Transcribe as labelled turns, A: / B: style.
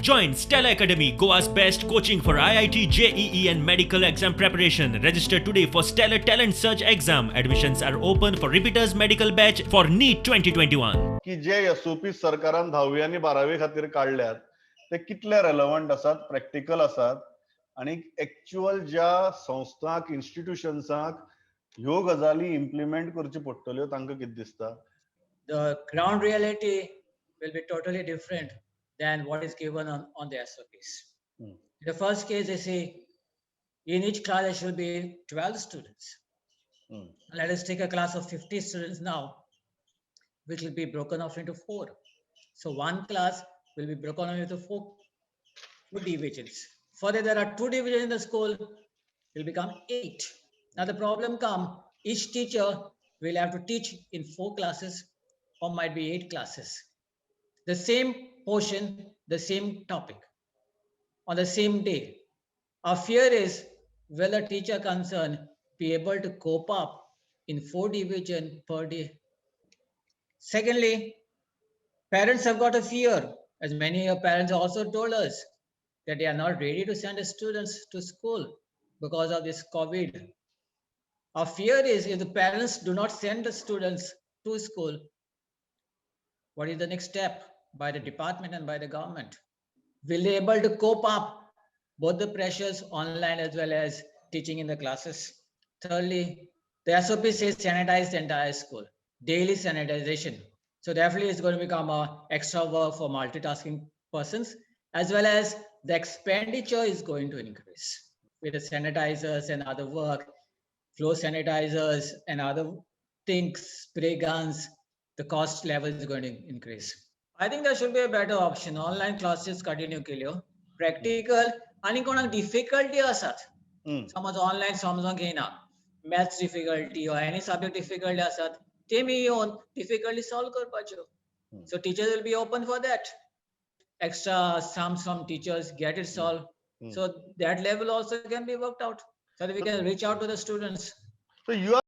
A: Join Stella Academy, Goa's best coaching for IIT, JEE and medical exam preparation. Register today for Stellar Talent Search exam. Admissions are open for repeaters medical batch for NEET 2021.
B: की जे SOP सरकारान 10वी आणि 12वी खातीर काढल्यात ते कितले relevant आसात, practical आसात आणि एक्चुअल ज्या संस्थांक इन्स्टिट्यूशन्सांक ह्यो गजाली इम्प्लिमेंट करच्यो पडटल्यो तांकां कितें दिसता?
C: The ground reality will be totally different than what is given on the SOPs. In the first case, they say in each class there should be 12 students. Let us take a class of 50 students now, which will be broken off into 4. So one class will be broken off into four divisions. Further, there are 2 divisions in the school, will become 8. Now the problem comes, each teacher will have to teach in 4 classes or might be 8 classes. The same portion, the same topic on the same day. Our fear is, will the teacher concerned be able to cope up in 4 divisions per day? Secondly, parents have got a fear, as many of parents also told us, that they are not ready to send the students to school because of this COVID. Our fear is, if the parents do not send the students to school, what is the next step by the department and by the government? Will they be able to cope up both the pressures online as well as teaching in the classes? Thirdly, the SOP says sanitize the entire school, daily sanitization. So definitely it's going to become extra work for multitasking persons, as well as the expenditure is going to increase with the sanitizers and other work, floor sanitizers and other things, spray guns, the cost level is going to increase. I think there should be a better option. Online classes continue केल्यो, practical आणि कोणाक difficulty आसात. समज online समजून घेयना, maths difficulty or any subject difficulty आसात, तेमी येवन difficulty solve करपाच्यो. So teachers will be open for that. Extra some teachers get it solved. So that level also can be worked out so that we can reach out to the students.
B: So you are